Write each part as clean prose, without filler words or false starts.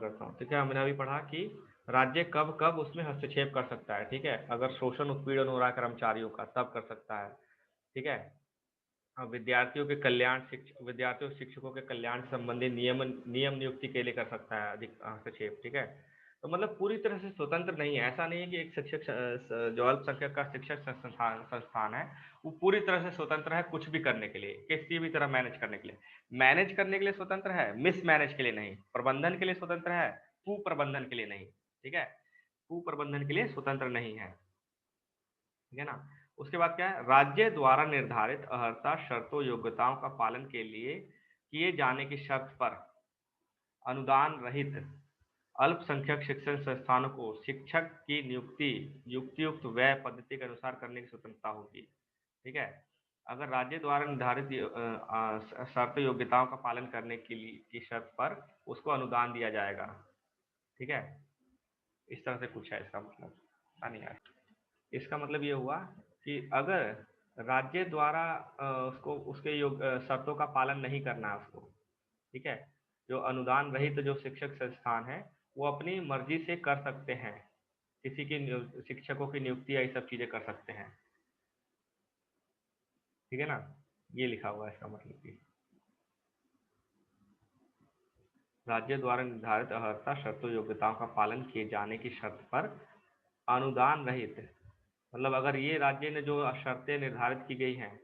करता हूँ। ठीक है, हमने अभी पढ़ा कि राज्य कब कब उसमें हस्तक्षेप कर सकता है। ठीक है, अगर शोषण उत्पीड़न हो रहा है कर्मचारियों का तब कर सकता है। ठीक है, विद्यार्थियों शिक्षकों के कल्याण संबंधी नियम नियुक्ति के लिए कर सकता है अधिक हस्तक्षेप। ठीक है, तो मतलब पूरी तरह से स्वतंत्र नहीं है। ऐसा नहीं है कि एक शिक्षक जो अल्पसंख्यक का शिक्षक संस्थान है वो पूरी तरह से स्वतंत्र है कुछ भी करने के लिए, किसी भी तरह मैनेज करने के लिए स्वतंत्र है, मिस मैनेज के लिए नहीं। प्रबंधन के लिए स्वतंत्र है, कुप्रबंधन के लिए नहीं। ठीक है, कुप्रबंधन के लिए स्वतंत्र नहीं है। ठीक है ना। उसके बाद क्या है, राज्य द्वारा निर्धारित अर्हता शर्तों योग्यताओं का पालन के लिए किए जाने की शर्त पर अनुदान रहित अल्पसंख्यक शिक्षण संस्थानों को शिक्षक की नियुक्ति युक्तियुक्त व्यय पद्धति के अनुसार करने की स्वतंत्रता होगी। ठीक है, अगर राज्य द्वारा निर्धारित शर्त योग्यताओं का पालन करने के लिए की शर्त पर उसको अनुदान दिया जाएगा। ठीक है, इस तरह से कुछ है इसका मतलब। नहीं यार, इसका मतलब ये हुआ कि अगर राज्य द्वारा उसको उसके शर्तों का पालन नहीं करना है उसको। ठीक है, जो अनुदान रहित जो शिक्षक संस्थान है वो अपनी मर्जी से कर सकते हैं, किसी की शिक्षकों की नियुक्ति या ये सब चीजें कर सकते हैं। ठीक है ना, ये लिखा हुआ है इसका मतलब कि राज्य द्वारा निर्धारित अर्हता शर्तों योग्यताओं का पालन किए जाने की शर्त पर अनुदान रहित, मतलब अगर ये राज्य ने जो शर्तें निर्धारित की गई हैं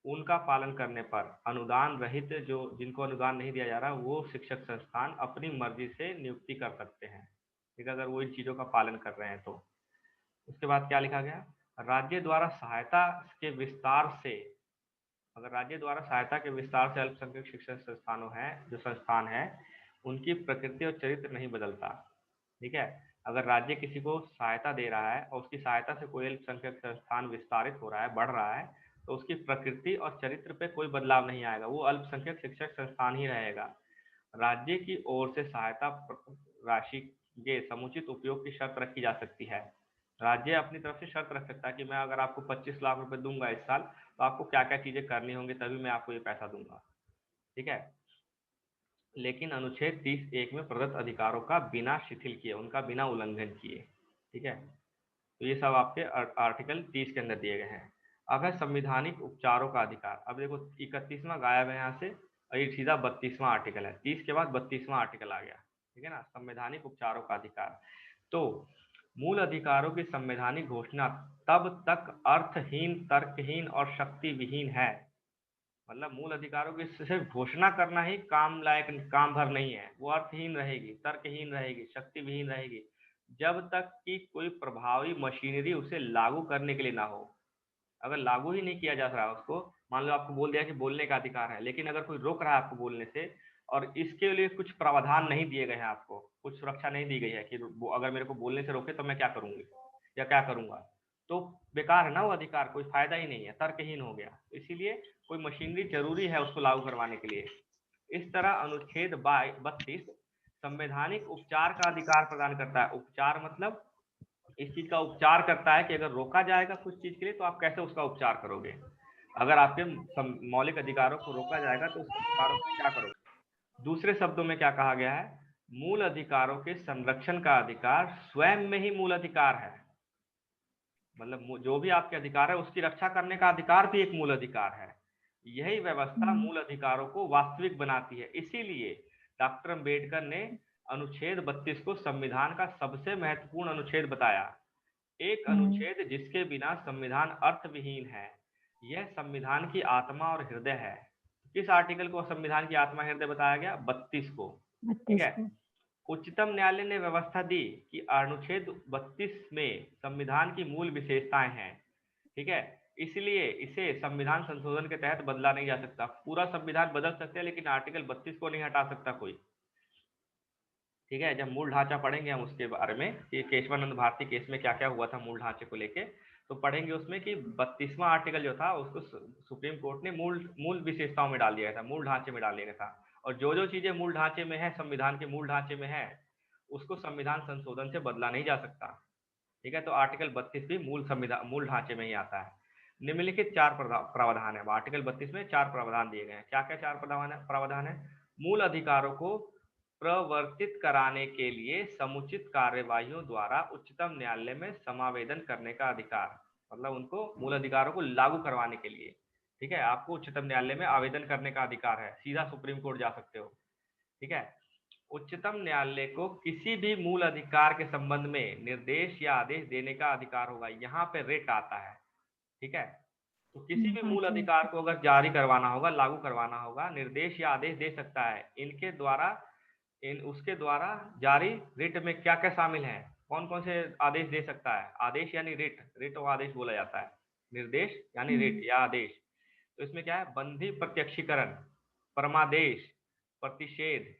उनका पालन करने पर अनुदान रहित जो जिनको अनुदान नहीं दिया जा रहा वो शिक्षक संस्थान अपनी मर्जी से नियुक्ति कर सकते हैं। ठीक है, अगर वो इन चीजों का पालन कर रहे हैं तो। उसके बाद क्या लिखा गया, राज्य द्वारा सहायता के विस्तार से, अगर राज्य द्वारा सहायता के विस्तार से अल्पसंख्यक शिक्षण संस्थानों हैं जो संस्थान है उनकी प्रकृति और चरित्र नहीं बदलता। ठीक है, अगर राज्य किसी को सहायता दे रहा है और उसकी सहायता से कोई अल्पसंख्यक संस्थान विस्तारित हो रहा है, बढ़ रहा है, तो उसकी प्रकृति और चरित्र पे कोई बदलाव नहीं आएगा, वो अल्पसंख्यक शिक्षक संस्थान ही रहेगा। राज्य की ओर से सहायता राशि के समुचित उपयोग की शर्त रखी जा सकती है। राज्य अपनी तरफ से शर्त रख सकता है कि मैं अगर आपको 25 लाख रुपए दूंगा इस साल तो आपको क्या क्या चीजें करनी होंगी तभी मैं आपको ये पैसा दूंगा। ठीक है, लेकिन अनुच्छेद 30(1) में प्रदत्त अधिकारों का बिना शिथिल किए, उनका बिना उल्लंघन किए। ठीक है, तो ये सब आपके आर्टिकल 30 के अंदर दिए गए हैं। अब है संविधानिक उपचारों का अधिकार। अब देखो 31वां गायब है यहाँ से और ये सीधा 32वां आर्टिकल है, 30 के बाद 32वां आर्टिकल आ गया। ठीक है ना, संवैधानिक उपचारों का अधिकार। तो मूल अधिकारों की संवैधानिक घोषणा तब तक अर्थहीन, तर्कहीन और शक्ति विहीन है, मतलब मूल अधिकारों की सिर्फ घोषणा करना ही काम लायक, काम भर नहीं है, वो अर्थहीन रहेगी, तर्कहीन रहेगी, शक्ति विहीन रहेगी जब तक कि कोई प्रभावी मशीनरी उसे लागू करने के लिए ना हो। अगर लागू ही नहीं किया जा रहा उसको, मान लो आपको बोल दिया कि बोलने का अधिकार है, लेकिन अगर कोई रोक रहा है आपको बोलने से और इसके लिए कुछ प्रावधान नहीं दिए गए हैं, आपको कुछ सुरक्षा नहीं दी गई है कि अगर मेरे को बोलने से रोके तो मैं क्या करूंगी या क्या करूंगा, तो बेकार है ना वो अधिकार, कोई फायदा ही नहीं है, तर्कहीन हो गया। इसीलिए कोई मशीनरी जरूरी है उसको लागू करवाने के लिए। इस तरह अनुच्छेद 32 संवैधानिक उपचार का अधिकार प्रदान करता है। उपचार मतलब इस चीज का उपचार करता है कि अगर रोका जाएगा कुछ चीज के लिए तो आप कैसे उसका उपचार करोगे, अगर आपके मौलिक अधिकारों को रोका जाएगा तो उस अधिकारों का क्या करोगे। दूसरे शब्दों में क्या कहा गया है, मूल अधिकारों के संरक्षण का अधिकार स्वयं में ही मूल अधिकार है, मतलब जो भी आपके अधिकार है उसकी रक्षा करने का अधिकार भी एक मूल अधिकार है। यही व्यवस्था मूल अधिकारों को वास्तविक बनाती है। इसीलिए डॉक्टर अंबेडकर ने अनुच्छेद 32 को संविधान का सबसे महत्वपूर्ण अनुच्छेद बताया, एक अनुच्छेद जिसके बिना संविधान अर्थविहीन है। यह संविधान की आत्मा और हृदय है। किस आर्टिकल को संविधान की आत्मा हृदय बताया गया, 32 को। ठीक 32 है, को। उच्चतम न्यायालय ने व्यवस्था दी कि अनुच्छेद 32 में संविधान की मूल विशेषताएं हैं। ठीक है, इसलिए इसे संविधान संशोधन के तहत बदला नहीं जा सकता। पूरा संविधान बदल सकते हैं लेकिन आर्टिकल 32 को नहीं हटा सकता कोई। ठीक है, जब मूल ढांचा पढ़ेंगे हम उसके बारे में कि केशवानंद भारती केस में क्या क्या हुआ था मूल ढांचे को लेके, तो पढ़ेंगे उसमें कि 32वां आर्टिकल जो था उसको सुप्रीम कोर्ट ने मूल मूल विशेषताओं में डाल दिया था, मूल ढांचे में डाल दिया था। और जो जो चीजें मूल ढांचे में है, संविधान के मूल ढांचे में है, उसको संविधान संशोधन से बदला नहीं जा सकता। ठीक है, तो आर्टिकल 32 भी मूल ढांचे में ही आता है। निम्नलिखित 4 प्रावधान है आर्टिकल 32 में, 4 प्रावधान दिए गए हैं। क्या क्या 4 प्रावधान है, मूल अधिकारों को प्रवर्तित कराने के लिए समुचित कार्यवाहियों द्वारा उच्चतम न्यायालय में समावेदन करने का अधिकार, मतलब उनको मूल अधिकारों को लागू करवाने के लिए, ठीक है, आपको उच्चतम न्यायालय में आवेदन करने का अधिकार है, सीधा सुप्रीम कोर्ट जा सकते हो, ठीक है। उच्चतम न्यायालय को किसी भी मूल अधिकार के संबंध में निर्देश या आदेश देने का अधिकार होगा, यहाँ पे रेट आता है, ठीक है। तो किसी भी मूल अच्छा अधिकार को अगर जारी करवाना होगा, लागू करवाना होगा, निर्देश या आदेश दे सकता है, इनके द्वारा उसके द्वारा जारी रिट में क्या क्या शामिल है, कौन कौन से आदेश दे सकता है, आदेश यानी रिट, रिट और आदेश बोला जाता है, निर्देश यानी रिट या आदेश। तो इसमें क्या है, बंधी प्रत्यक्षीकरण, परमादेश, प्रतिषेध,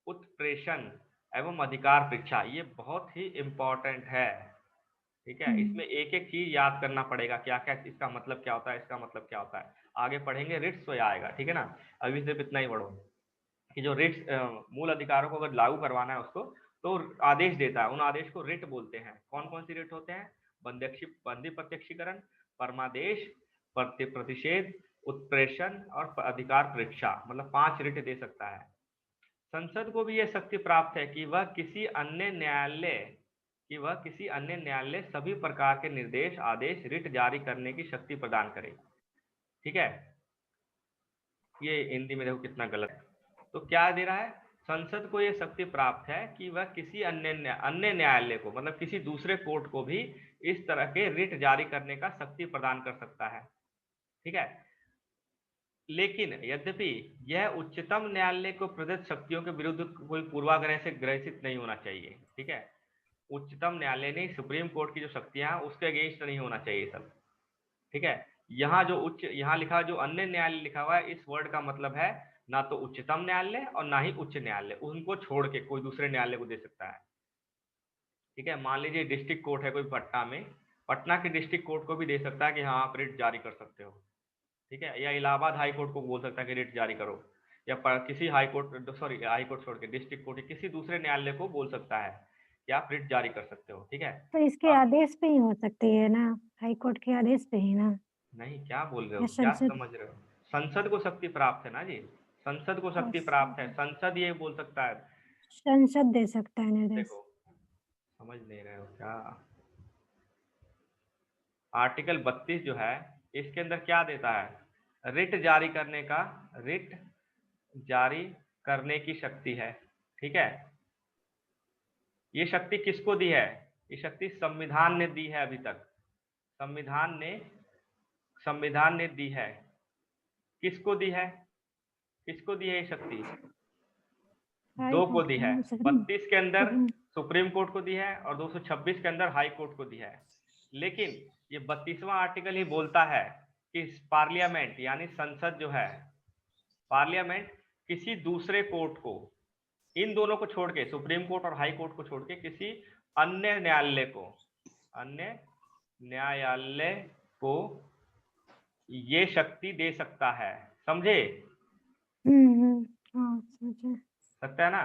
उत्प्रेषण एवं अधिकार परीक्षा, ये बहुत ही इंपॉर्टेंट है, ठीक है। इसमें एक एक चीज याद करना पड़ेगा, क्या क्या इसका मतलब क्या होता है, इसका मतलब क्या होता है, आगे पढ़ेंगे रिट्स तो आएगा, ठीक है ना। अभी सिर्फ इतना ही पढ़ो कि जो रिट्स मूल अधिकारों को अगर लागू करवाना है उसको, तो आदेश देता है, उन आदेश को रिट बोलते हैं। कौन कौन सी रिट होते हैं, बंदी प्रत्यक्षीकरण, परमादेश, प्रतिषेध, उत्प्रेषण और अधिकार परीक्षा, मतलब 5 रिट दे सकता है। संसद को भी यह शक्ति प्राप्त है कि वह किसी अन्य न्यायालय सभी प्रकार के निर्देश, आदेश, रिट जारी करने की शक्ति प्रदान करे, ठीक है। ये हिंदी में देखो कितना गलत है। तो क्या दे रहा है, संसद को यह शक्ति प्राप्त है कि वह किसी अन्य न्यायालय को, मतलब किसी दूसरे कोर्ट को भी इस तरह के रिट जारी करने का शक्ति प्रदान कर सकता है, ठीक है। लेकिन यद्यपि यह उच्चतम न्यायालय को प्रदत्त शक्तियों के विरुद्ध कोई पूर्वाग्रह से ग्रसित नहीं होना चाहिए, ठीक है। उच्चतम न्यायालय ने सुप्रीम कोर्ट की जो शक्तियां हैं उसके अगेंस्ट नहीं होना चाहिए सब, ठीक है। यहाँ लिखा, जो अन्य न्यायालय लिखा हुआ है, इस वर्ड का मतलब है ना तो उच्चतम न्यायालय और ना ही उच्च न्यायालय, उनको छोड़ के कोई दूसरे न्यायालय को दे सकता है, ठीक है। मान लीजिए डिस्ट्रिक्ट कोर्ट है कोई पटना में, पटना के डिस्ट्रिक्ट कोर्ट को भी दे सकता है कि हाँ आप रिट जारी कर सकते हो, ठीक है। या इलाहाबाद हाई कोर्ट को बोल सकता है कि रिट जारी करो, या किसी high court, sorry high court छोड़ के डिस्ट्रिक्ट कोर्ट किसी दूसरे न्यायालय को बोल सकता है कि आप रिट जारी कर सकते हो, ठीक है। तो इसके अब आदेश पे ही हो सकती है ना, हाई कोर्ट के आदेश पे ही ना, नहीं, क्या बोल रहे हो, या क्या संसद? समझ रहे हो, संसद को शक्ति प्राप्त है ना जी, संसद को शक्ति प्राप्त है, संसद ये बोल सकता है। संसद दे सकता है निर्देश। देखो, समझ नहीं रहे हो क्या, आर्टिकल 32 जो है इसके अंदर क्या देता है, रिट जारी करने का, रिट जारी करने की शक्ति है, ठीक है। ये शक्ति किसको दी है, ये शक्ति संविधान ने दी है, अभी तक संविधान ने दी है। किसको दी है, किसको दी है ये शक्ति, हाई दो को कोर्ट दी है, को, सुप्रीम 32 के अंदर सुप्रीम सुप्रीम कोर्ट को दी है और 226 के अंदर हाई कोर्ट को दी है। लेकिन ये 32वां आर्टिकल ही बोलता है कि पार्लियामेंट यानी संसद जो है, पार्लियामेंट किसी दूसरे कोर्ट को, इन दोनों को छोड़ के, सुप्रीम कोर्ट और हाई कोर्ट को छोड़ के किसी अन्य न्यायालय को, अन्य न्यायालय को ये शक्ति दे सकता है, समझे, हाँ समझे। सकता है ना।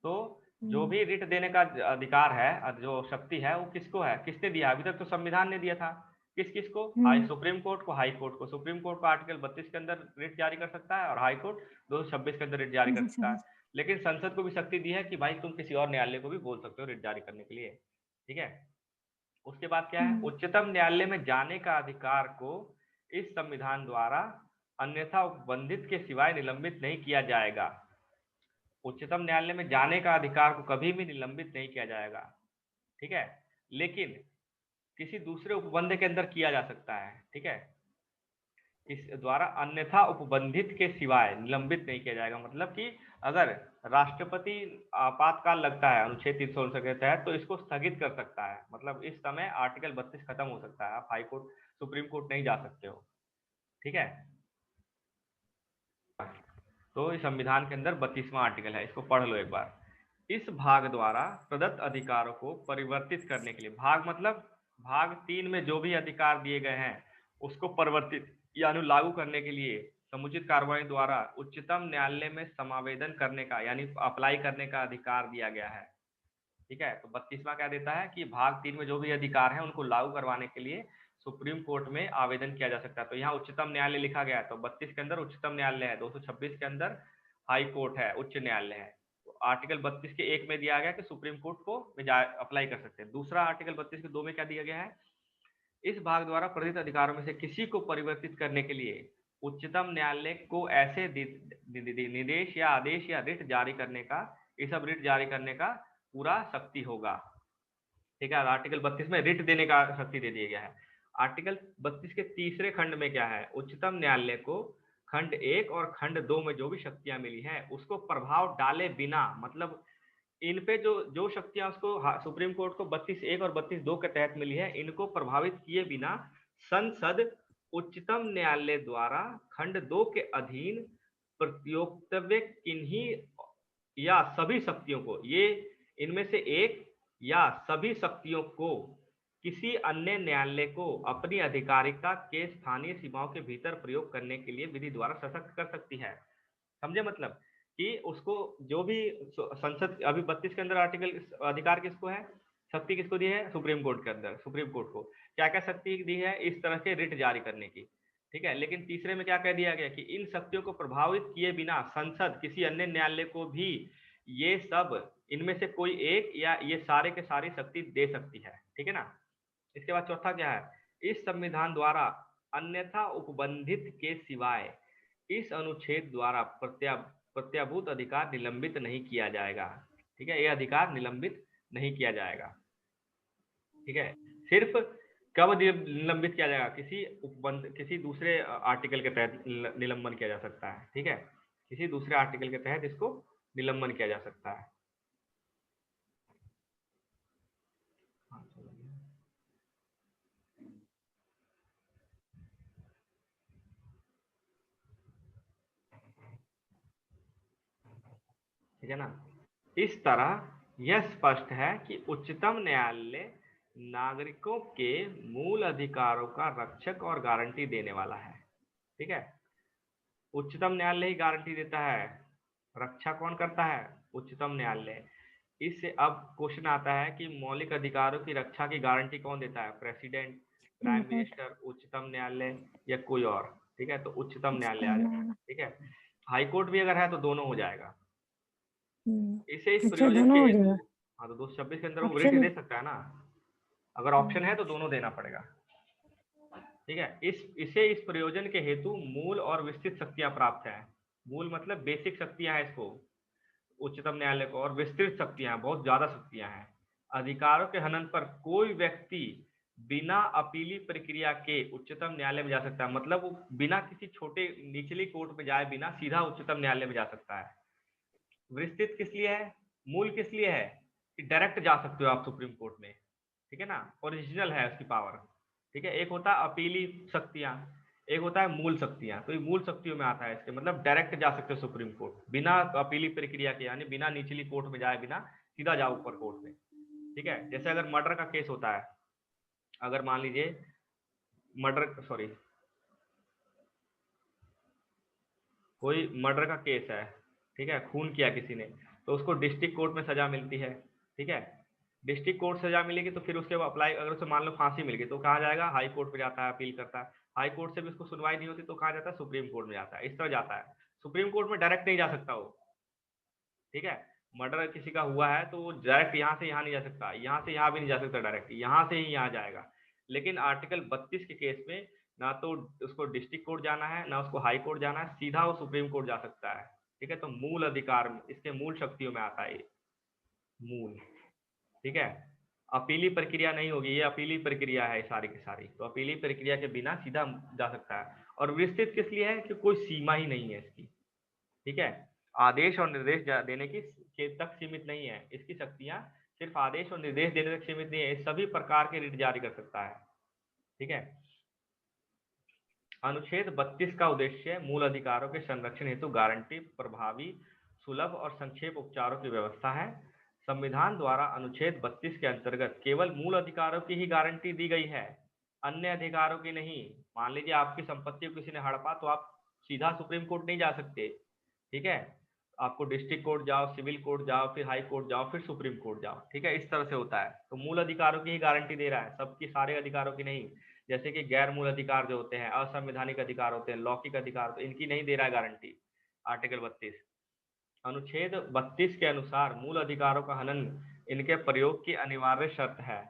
तो जो भी रिट देने का अधिकार है, जो शक्ति है, वो किसको है, किसने दिया, अभी तक तो संविधान ने दिया था, किस किस को, हाई सुप्रीम कोर्ट को, हाई कोर्ट को। सुप्रीम कोर्ट को आर्टिकल 32 के अंदर रिट जारी कर सकता है और हाई कोर्ट 226 के अंदर रिट जारी कर सकता है। लेकिन संसद को भी शक्ति दी है कि भाई तुम किसी और न्यायालय को भी बोल सकते हो रिट जारी करने के लिए, ठीक है। उसके बाद क्या है, उच्चतम न्यायालय में जाने का अधिकार को इस संविधान द्वारा अन्यथा उपबंधित के सिवाय निलंबित नहीं किया जाएगा। उच्चतम न्यायालय में जाने का अधिकार को कभी भी निलंबित नहीं किया जाएगा, ठीक है। लेकिन किसी दूसरे उपबंध के अंदर किया जा सकता है, ठीक है, इस द्वारा अन्यथा उपबंधित के सिवाय निलंबित नहीं किया जाएगा। मतलब कि अगर राष्ट्रपति आपातकाल लगता है अनुच्छेद 369 के तहत, तो इसको स्थगित कर सकता है, मतलब इस समय आर्टिकल 32 खत्म हो सकता है, आप हाई कोर्ट सुप्रीम कोर्ट नहीं जा सकते हो, ठीक है। तो इस संविधान के अंदर 32वां आर्टिकल है, इसको पढ़ लो एक बार। इस भाग द्वारा प्रदत्त अधिकारों को परिवर्तित करने के लिए, भाग मतलब भाग 3 में जो भी अधिकार दिए गए हैं उसको परिवर्तित यानी लागू करने के लिए समुचित कार्रवाई द्वारा उच्चतम न्यायालय में समावेदन करने का यानी अप्लाई करने का अधिकार दिया गया है, ठीक है। तो 32वां क्या देता है कि भाग 3 में जो भी अधिकार है उनको लागू करवाने के लिए सुप्रीम कोर्ट में आवेदन किया जा सकता है। तो यहाँ उच्चतम न्यायालय लिखा गया है, तो 32 के अंदर उच्चतम न्यायालय है, 226 के अंदर हाई कोर्ट है, उच्च न्यायालय है। तो आर्टिकल 32 के 1 में दिया गया कि सुप्रीम कोर्ट को अप्लाई कर सकते हैं। दूसरा आर्टिकल 32 के 2 में क्या दिया गया है, इस भाग द्वारा प्रदत्त अधिकारों में से किसी को परिवर्तित करने के लिए उच्चतम न्यायालय को ऐसे निर्देश या आदेश या रिट जारी करने का, ये सब रिट जारी करने का पूरा शक्ति होगा। ठीक है, आर्टिकल 32 में रिट देने का शक्ति दे दिया गया है। आर्टिकल 32 के तीसरे खंड में क्या है, उच्चतम न्यायालय को खंड 1 और खंड 2 में जो भी शक्तियां मिली हैं उसको प्रभाव डाले बिना, मतलब इन पे जो शक्तियां उसको सुप्रीम कोर्ट को 32(1) और 32(2) के तहत मिली है, इनको प्रभावित किए बिना संसद उच्चतम न्यायालय द्वारा खंड 2 के अधीन प्रत्योक्तव्य किन्हीं या सभी शक्तियों को, ये इनमें से एक या सभी शक्तियों को किसी अन्य न्यायालय को अपनी अधिकारिता के स्थानीय सीमाओं के भीतर प्रयोग करने के लिए विधि द्वारा सशक्त कर सकती है। समझे, मतलब कि उसको जो भी संसद, अभी 32 के अंदर आर्टिकल अधिकार किसको है, शक्ति किसको दी है, सुप्रीम कोर्ट के अंदर, सुप्रीम कोर्ट को क्या क्या शक्ति दी है, इस तरह के रिट जारी करने की। ठीक है, लेकिन तीसरे में क्या कह दिया गया कि इन शक्तियों को प्रभावित किए बिना संसद किसी अन्य न्यायालय को भी ये सब इनमें से कोई एक या ये सारे के सारी शक्ति दे सकती है। ठीक है ना। इसके बाद चौथा क्या है, इस संविधान द्वारा अन्यथा उपबंधित के सिवाय इस अनुच्छेद द्वारा प्रत्याभूत अधिकार निलंबित नहीं किया जाएगा। ठीक है, यह अधिकार निलंबित नहीं किया जाएगा। ठीक है, सिर्फ कब निलंबित किया जाएगा, किसी दूसरे आर्टिकल के तहत निलंबन किया जा सकता है। ठीक है, किसी दूसरे आर्टिकल के तहत इसको निलंबन किया जा सकता है। ठीक है ना। इस तरह यह स्पष्ट है कि उच्चतम न्यायालय नागरिकों के मूल अधिकारों का रक्षक और गारंटी देने वाला है। ठीक है, उच्चतम न्यायालय ही गारंटी देता है, रक्षा कौन करता है, उच्चतम न्यायालय। इससे अब क्वेश्चन आता है कि मौलिक अधिकारों की रक्षा की गारंटी कौन देता है, प्रेसिडेंट, प्राइम मिनिस्टर, उच्चतम न्यायालय या कोई और। ठीक है, तो उच्चतम न्यायालय आ जाएगा। ठीक है, हाई कोर्ट भी अगर है तो दोनों हो जाएगा। इसे इस अच्छा, प्रयोजन दोनों के हो हेतु, जाएगा। हाँ तो 226 के अंदर वो रेट ऑप्शन दे सकता है ना, अगर ऑप्शन है तो दोनों देना पड़ेगा। ठीक है, इस प्रयोजन के हेतु मूल और विस्तृत शक्तियां प्राप्त है। मूल मतलब बेसिक शक्तियां हैं इसको, उच्चतम न्यायालय को, और विस्तृत शक्तियां, बहुत ज्यादा शक्तियां हैं। अधिकारों के हनन पर कोई व्यक्ति बिना अपीली प्रक्रिया के उच्चतम न्यायालय में जा सकता है, मतलब वो बिना किसी छोटे निचली कोर्ट में जाए बिना सीधा उच्चतम न्यायालय में जा सकता है। विस्तृत किस लिए है, मूल किस लिए है कि डायरेक्ट जा सकते हो आप सुप्रीम कोर्ट में। ठीक है ना, ओरिजिनल है उसकी पावर। ठीक है, एक होता है अपीली शक्तियां, एक होता है मूल शक्तियां। तो ये मूल शक्तियों में आता है इसके, मतलब डायरेक्ट जा सकते हो सुप्रीम कोर्ट बिना अपीली प्रक्रिया के, यानी बिना निचली कोर्ट में जाए बिना सीधा जाओ ऊपर कोर्ट में। ठीक है, जैसे अगर मर्डर का केस होता है, अगर मान लीजिए कोई मर्डर का केस है, ठीक है, खून किया किसी ने, तो उसको डिस्ट्रिक्ट कोर्ट में सजा मिलती है। ठीक है, डिस्ट्रिक्ट कोर्ट सजा मिलेगी तो फिर उसके अप्लाई, अगर उसे मान लो फांसी मिल गई तो कहाँ जाएगा, हाई कोर्ट पे जाता है, अपील करता है। हाई कोर्ट से भी उसको सुनवाई नहीं होती तो कहाँ जाता है, सुप्रीम कोर्ट में जाता है। इस तरह जाता है, सुप्रीम कोर्ट में डायरेक्ट नहीं जा सकता वो। ठीक है, मर्डर किसी का हुआ है तो वो डायरेक्ट यहाँ से यहाँ नहीं जा सकता, यहाँ से यहाँ भी नहीं जा सकता, डायरेक्ट यहाँ से ही यहाँ जाएगा। लेकिन आर्टिकल 32 के केस में ना तो उसको डिस्ट्रिक्ट कोर्ट जाना है, ना उसको हाई कोर्ट जाना है, सीधा वो सुप्रीम कोर्ट जा सकता है। ठीक है, तो मूल अधिकार में, इसके मूल शक्तियों में आता है ये मूल। ठीक है, अपीली प्रक्रिया नहीं होगी, ये अपीली प्रक्रिया है सारी की सारी, तो अपीली प्रक्रिया के बिना सीधा जा सकता है। और विस्तृत किस लिए है कि कोई सीमा ही नहीं है इसकी। ठीक है, आदेश और निर्देश देने की के तक सीमित नहीं है इसकी शक्तियां, सिर्फ आदेश और निर्देश देने तक सीमित नहीं है, सभी प्रकार के रिट जारी कर सकता है। ठीक है, अनुच्छेद 32 का उद्देश्य मूल अधिकारों के संरक्षण हेतु गारंटी, प्रभावी, सुलभ और संक्षेप उपचारों की व्यवस्था है। संविधान द्वारा अनुच्छेद 32 के अंतर्गत केवल मूल अधिकारों की ही गारंटी दी गई है, अन्य अधिकारों की नहीं। मान लीजिए आपकी संपत्ति को किसी ने हड़पा तो आप सीधा सुप्रीम कोर्ट नहीं जा सकते। ठीक है, आपको डिस्ट्रिक्ट कोर्ट जाओ, सिविल कोर्ट जाओ, फिर हाई कोर्ट जाओ, फिर सुप्रीम कोर्ट जाओ। ठीक है, इस तरह से होता है। तो मूल अधिकारों की ही गारंटी दे रहा है, सबकी सारे अधिकारों की नहीं। जैसे कि गैर मूल अधिकार जो होते हैं, असंवैधानिक अधिकार होते हैं, लौकिक अधिकार, तो इनकी नहीं दे रहा है गारंटी आर्टिकल 32। अनुच्छेद 32 के अनुसार मूल अधिकारों का हनन इनके प्रयोग की अनिवार्य शर्त है।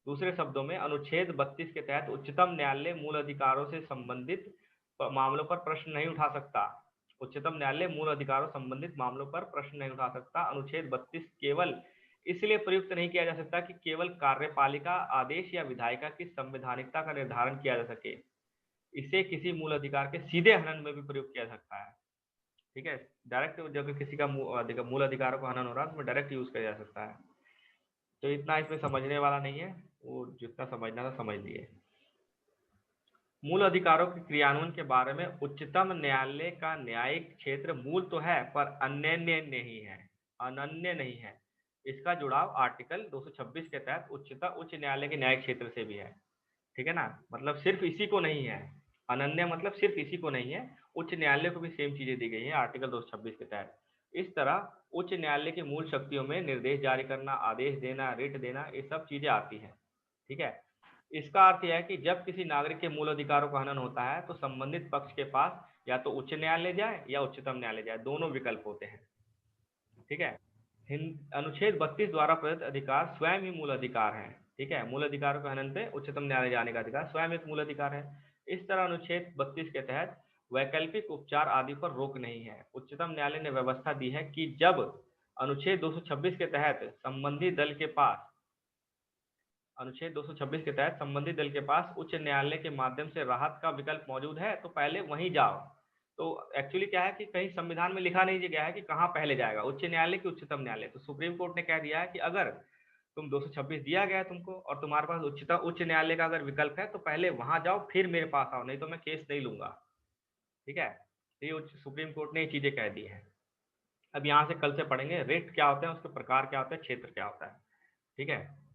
दूसरे शब्दों में अनुच्छेद 32 के तहत उच्चतम न्यायालय मूल अधिकारों से संबंधित मामलों पर प्रश्न नहीं उठा सकता। उच्चतम न्यायालय मूल अधिकारों संबंधित मामलों पर प्रश्न नहीं उठा सकता। अनुच्छेद 32 केवल इसलिए प्रयुक्त नहीं किया जा सकता कि केवल कार्यपालिका आदेश या विधायिका की संवैधानिकता का निर्धारण किया जा सके। इसे किसी मूल अधिकार के सीधे हनन में भी प्रयोग किया जा सकता है। ठीक है, डायरेक्ट जब किसी का मूल अधिकारों का हनन हो रहा है तो डायरेक्ट यूज किया जा सकता है। तो इतना इसमें समझने वाला नहीं है, वो जितना समझना था समझ लिए। मूल अधिकारों के क्रियान्वयन के बारे में उच्चतम न्यायालय का न्यायिक क्षेत्र मूल तो है पर अनन्य नहीं है, अनन्य नहीं है। इसका जुड़ाव आर्टिकल 226 के तहत उच्च न्यायालय के न्यायिक क्षेत्र से भी है। ठीक है ना, मतलब सिर्फ इसी को नहीं है, अनन्य मतलब सिर्फ इसी को नहीं है, उच्च न्यायालय को भी सेम चीजें दी गई है आर्टिकल 226 के तहत। इस तरह उच्च न्यायालय की मूल शक्तियों में निर्देश जारी करना, आदेश देना, रिट देना, ये सब चीजें आती हैं। ठीक है, इसका अर्थ यह है कि जब किसी नागरिक के मूल अधिकारों का हनन होता है तो संबंधित पक्ष के पास या तो उच्च न्यायालय जाए या उच्चतम न्यायालय जाए, दोनों विकल्प होते हैं। ठीक है, अनुच्छेद 32 द्वारा प्रदत्त अधिकार स्वयं ही मूल अधिकार है। ठीक है, मूल अधिकारों के हनन पे उच्चतम न्यायालय जाने का अधिकार स्वयं एक मूल अधिकार है। इस तरह अनुच्छेद 32 के तहत वैकल्पिक उपचार आदि पर रोक नहीं है। उच्चतम न्यायालय ने व्यवस्था दी है कि जब अनुच्छेद 226 के तहत संबंधित दल के पास अनुच्छेद 226 के तहत संबंधित दल के पास उच्च न्यायालय के माध्यम से राहत का विकल्प मौजूद है तो पहले वहीं जाओ। तो एक्चुअली क्या है कि कहीं संविधान में लिखा नहीं गया है कि कहाँ पहले जाएगा, उच्च न्यायालय कि उच्चतम न्यायालय। तो सुप्रीम कोर्ट ने कह दिया है कि अगर तुम 226 दिया गया है तुमको और तुम्हारे पास उच्च न्यायालय का अगर विकल्प है तो पहले वहां जाओ फिर मेरे पास आओ, नहीं तो मैं केस नहीं लूंगा। ठीक है, तो ये सुप्रीम कोर्ट ने ये चीजें कह दी है। अब यहाँ से कल से पढ़ेंगे रिट क्या होते हैं, उसके प्रकार क्या होते हैं, क्षेत्र क्या होता है। ठीक है।